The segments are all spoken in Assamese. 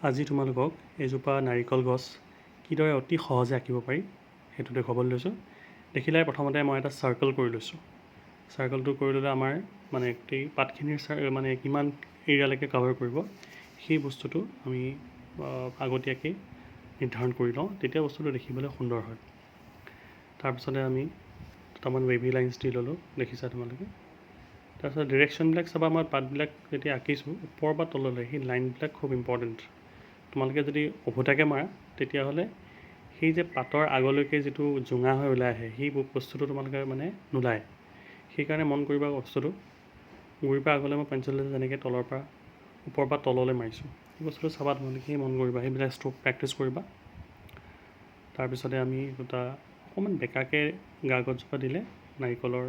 আজি তোমালোকক এজোপা নাৰিকল গছ কিদৰে অতি সহজে আঁকিব পাৰি সেইটো দেখুৱাবলৈ লৈছোঁ। দেখিলে প্ৰথমতে মই এটা চাৰ্কল কৰি লৈছোঁ। চাৰ্কলটো কৰি ল'লে আমাৰ মানে গোটেই পাতখিনিৰ মানে কিমান এৰিয়ালৈকে কভাৰ কৰিব সেই বস্তুটো আমি আগতীয়াকৈ নিৰ্ধাৰণ কৰি লওঁ, তেতিয়া বস্তুটো দেখিবলৈ সুন্দৰ হয়। তাৰপিছতে আমি দুটামান ৱেভি লাইন্স দি ল'লোঁ, দেখিছা তোমালোকে। তাৰপিছত ডিৰেকশ্যনবিলাক চাবা, মই পাতবিলাক যেতিয়া আঁকিছোঁ ওপৰৰ পৰা তললৈ সেই লাইনবিলাক খুব ইম্পৰ্টেণ্ট। তোমালোকে যদি ওভোটাকৈ মাৰা তেতিয়াহ'লে সেই যে পাতৰ আগলৈকে যিটো জোঙা হৈ ওলাই আহে সেই বস্তুটো তোমালোকে মানে নোলায়। সেইকাৰণে মন কৰিবা বস্তুটো গুৰিৰ পৰা আগলৈ মই পেঞ্চিলটো যেনেকৈ তলৰ পৰা ওপৰৰ পৰা তললৈ মাৰিছোঁ সেই বস্তুটো চাবা তোমালোকে, সেই মন কৰিবা, সেইবিলাক ষ্ট্ৰ'ক প্ৰেক্টিছ কৰিবা। তাৰপিছতে আমি দুটা অকণমান বেকাকৈ গছজোপা দিলে নাৰিকলৰ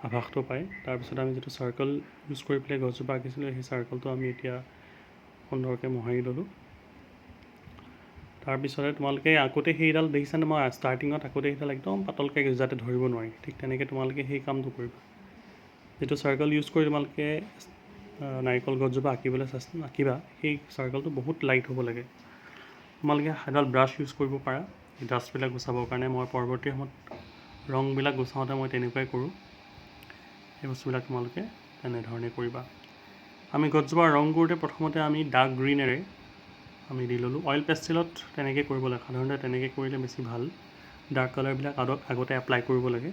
আভাসটো পায়। তাৰপিছত আমি যিটো চাৰ্কল ইউজ কৰি পেলাই গছজোপা আঁকিছিলোঁ সেই চাৰ্কলটো আমি এতিয়া সুন্দৰকৈ মোহাৰি ল'লোঁ। তাৰপিছতে তোমালোকে আঁকোতে সেইডাল দেখিছানে, মই ষ্টাৰ্টিঙত আঁকোতে সেইডাল একদম পাতলকৈ যাতে ধৰিব নোৱাৰি, ঠিক তেনেকৈ তোমালোকে সেই কামটো কৰিবা। যিটো চাৰ্কল ইউজ কৰি তোমালোকে নাৰিকল গছজোপা আঁকিবা সেই চাৰ্কলটো বহুত লাইট হ'ব লাগে। তোমালোকে এডাল ব্ৰাছ ইউজ কৰিব পাৰা ডাষ্টবিলাক গুচাবৰ কাৰণে। মই পৰৱৰ্তী সময়ত ৰংবিলাক গুচাওঁতে মই তেনেকুৱাই কৰোঁ। সেই বস্তুবিলাক তোমালোকে তেনেধৰণে কৰিবা। আমি গছজোপাৰ ৰং কৰোঁতে প্ৰথমতে আমি ডাৰ্ক গ্ৰীনেৰে আমি দি ল'লোঁ। অইল পেষ্টেলত তেনেকৈ কৰিব লাগে, সাধাৰণতে তেনেকৈ কৰিলে বেছি ভাল। ডাৰ্ক কালাৰবিলাক আগতে এপ্লাই কৰিব লাগে।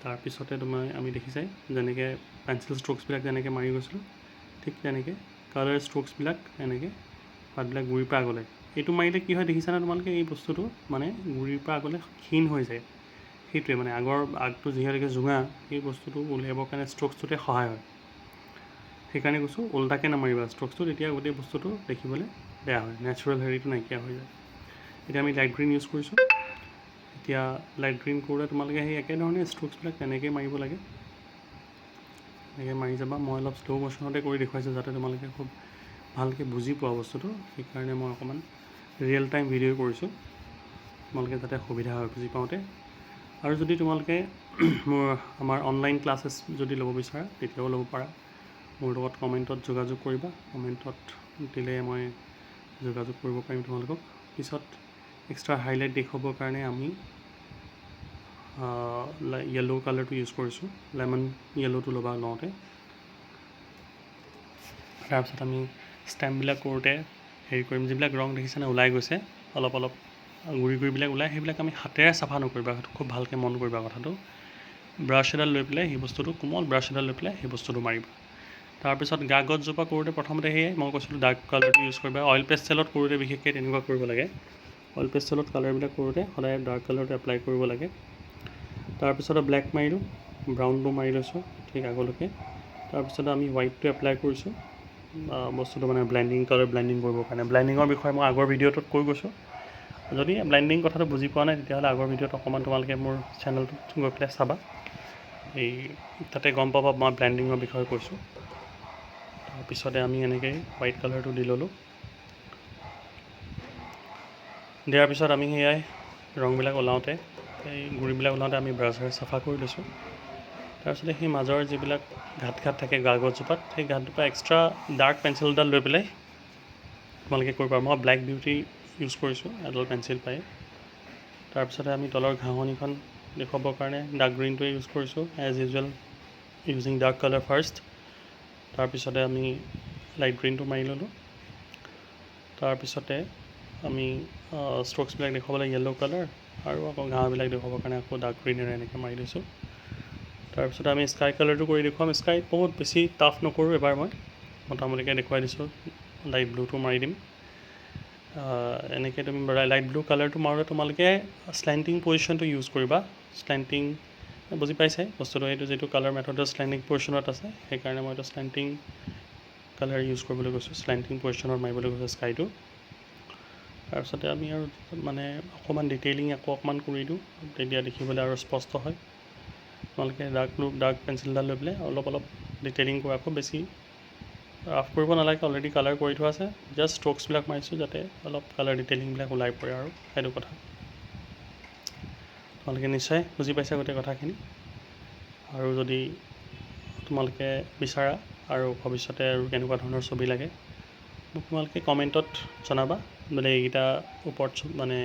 তাৰপিছতে আমি দেখিছাই যেনেকৈ পেঞ্চিল ষ্ট্ৰ'কছবিলাক যেনেকৈ মাৰি গৈছিলোঁ, ঠিক তেনেকৈ কালাৰ ষ্ট্ৰ'কছবিলাক এনেকৈ পাতবিলাক গুৰিৰ পৰা আগলৈ। এইটো মাৰিলে কি হয় দেখিছানে তোমালোকে, এই বস্তুটো মানে গুৰিৰ পৰা আগলৈ ক্ষীণ হৈ যায়। সেইটোৱে মানে আগটো যিহেতুকে জোঙা, সেই বস্তুটো উলিয়াবৰ কাৰণে ষ্ট্ৰ'কছটোতে সহায় হয়। সেইকাৰণে কৈছোঁ ওল্টাকৈ নামাৰিবা ষ্ট্ৰ'কছটো, তেতিয়া গোটেই বস্তুটো দেখিবলৈ বেয়া হয়, নেচাৰেল হেৰিটো নাইকিয়া হৈ যায়। এতিয়া আমি লাইট গ্ৰীণ ইউজ কৰিছোঁ। এতিয়া লাইট গ্ৰীণ কৰোঁতে তোমালোকে সেই একেধৰণে ষ্ট্ৰ'কছবিলাক তেনেকৈ মাৰিব লাগে। এনেকৈ মাৰি যাবা। মই অলপ শ্ল' ম'শ্যনতে কৰি দেখুৱাইছোঁ যাতে তোমালোকে খুব ভালকৈ বুজি পোৱা বস্তুটো, সেইকাৰণে মই অকণমান ৰিয়েল টাইম ভিডিঅ' কৰিছোঁ, তোমালোকে যাতে সুবিধা হয় বুজি পাওঁতে। আৰু যদি তোমালোকে আমাৰ অনলাইন ক্লাছেছ যদি ল'ব বিচাৰা তেতিয়াও ল'ব পাৰা। মোৰ লগত কমেণ্টত যোগাযোগ কৰিবা, কমেণ্টত দিলে মই যোগাযোগ কৰিব পাৰিম তোমালোকক। পিছত এক্সট্ৰা হাইলাইট দেখুৱাবৰ কাৰণে আমি য়েল্ল' কালাৰটো ইউজ কৰিছোঁ, লেমন য়েল্ল'টো লওঁতে। তাৰপিছত আমি ষ্টেম্পবিলাক কৰোঁতে হেৰি কৰিম, যিবিলাক ৰং দেখিছেনে ওলাই গৈছে অলপ অলপ গুৰিবিলাক ওলাই, সেইবিলাক আমি হাতেৰে চাফা নকৰিবা, সেইটো খুব ভালকৈ মন কৰিবা কথাটো। ব্ৰাছ এডাল লৈ পেলাই সেই বস্তুটো, কোমল ব্ৰাছ এডাল লৈ পেলাই সেই বস্তুটো মাৰিবা। তাৰপিছত গছজোপা কৰোঁতে প্ৰথমতে সেয়াই মই কৈছিলোঁ ডাৰ্ক কালাৰটো ইউজ কৰিবা। অইল পেষ্টেলত কৰোঁতে বিশেষকৈ তেনেকুৱা কৰিব লাগে। অইল পেষ্টেলত কালাৰবিলাক কৰোঁতে সদায় ডাৰ্ক কালাৰটো এপ্লাই কৰিব লাগে। তাৰপিছতে ব্লেক মাৰিলোঁ, ব্ৰাউনটো মাৰি লৈছোঁ ঠিক আগলৈকে। তাৰপিছতে আমি হোৱাইটটো এপ্লাই কৰিছোঁ বস্তুটো মানে কালাৰ ব্লেণ্ডিং কৰিবৰ কাৰণে। ব্লেণ্ডিঙৰ বিষয়ে মই আগৰ ভিডিঅ'টোত কৈ গৈছোঁ। যদি ব্লেণ্ডিং কথাটো বুজি পোৱা নাই তেতিয়াহ'লে আগৰ ভিডিঅ'ত অকণমান তোমালোকে মোৰ চেনেলটোত গৈ পেলাই চাবা, তাতে গম পাবা মই ব্লেণ্ডিঙৰ বিষয়ে কৈছোঁ। তাৰপিছতে আমি এনেকৈ হোৱাইট কালাৰটো দি ল'লোঁ। দিয়াৰ পিছত আমি সেয়াই ৰংবিলাক ওলাওঁতে, এই গুৰিবিলাক ওলাওঁতে আমি ব্ৰাছেৰে চাফা কৰি লৈছোঁ। তাৰপিছতে সেই মাজৰ যিবিলাক ঘাট থাকে গছজোপাত, সেই ঘাটজোপা এক্সট্ৰা ডাৰ্ক পেঞ্চিল এডাল লৈ পেলাই তোমালোকে কৰিব পাৰা। মই ব্লেক বিউটি ইউজ কৰিছোঁ, এডাল পেঞ্চিল পায়। তাৰপিছতে আমি তলৰ ঘাঁহনিখন দেখুৱাবৰ কাৰণে ডাৰ্ক গ্ৰীণটোৱে ইউজ কৰিছোঁ, as usual using dark colour first. তাৰপিছতে আমি লাইট গ্ৰীণটো মাৰি ল'লোঁ। তাৰপিছতে আমি ষ্ট্ৰ'কছবিলাক দেখুৱাবলৈ য়েল্ল' কালাৰ আৰু আকৌ ঘাঁহবিলাক দেখুৱাবৰ কাৰণে আকৌ ডাৰ্ক গ্ৰীণেৰে এনেকৈ মাৰি লৈছোঁ। তাৰপিছত আমি স্কাই কালাৰটো কৰি দেখুৱাম। স্কাই বহুত বেছি টাফ নকৰোঁ, এবাৰ মই মোটামুটিকৈ দেখুৱাই দিছোঁ। লাইট ব্লুটো মাৰি দিম। এনেকৈ তুমি লাইট ব্লু কালাৰটো মাৰোঁতে তোমালোকে শ্লেণ্টিং পজিশ্যনটো ইউজ কৰিবা। শ্লেণ্টিং বুজি পাইছে বস্তুটো, এইটো যিটো কালাৰ মেথডৰ শ্লেণ্টিং পজিশ্যনত আছে, সেইকাৰণে মই এইটো শ্লেণ্টিং কালাৰ ইউজ কৰিবলৈ কৈছোঁ, শ্লেণ্টিং পজিশ্যনত মাৰিবলৈ কৈছোঁ স্কাইটো। তাৰপিছতে আমি আৰু মানে অকণমান ডিটেইলিং আকৌ অকণমান কৰি দিওঁ, তেতিয়া দেখিবলৈ আৰু স্পষ্ট হয়। তোমালোকে ডাৰ্ক পেঞ্চিলডাল লৈ পেলাই অলপ অলপ ডিটেইলিং কৰা, খুব বেছি ৰাফ কৰিব নালাগে, অলৰেডি কালাৰ কৰি থোৱা আছে। জাষ্ট ষ্ট্ৰ'কছবিলাক মাৰিছোঁ যাতে অলপ কালাৰ ডিটেইলিংবিলাক ওলাই পৰে আৰু সেইটো কথা। তোমালোকে নিশ্চয় বুজি পাইছা গোটেই কথাখিনি। আৰু যদি তোমালোকে বিচাৰা আৰু ভৱিষ্যতে আৰু কেনেকুৱা ধৰণৰ ছবি লাগে মোক তোমালোকে কমেণ্টত জনাবা মানে এইকেইটা ওপৰত মানে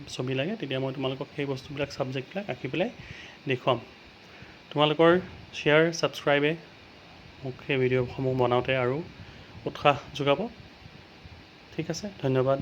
ছবি লাগে, তেতিয়া মই তোমালোকক সেই বস্তুবিলাক ছাবজেক্টবিলাক আঁকি পেলাই দেখুৱাম। তোমালোকৰ শ্বেয়াৰ ছাবস্ক্ৰাইবে মোক সেই ভিডিঅ'সমূহ বনাওঁতে আৰু উৎসাহ যোগাব। ঠিক আছে, ধন্যবাদ।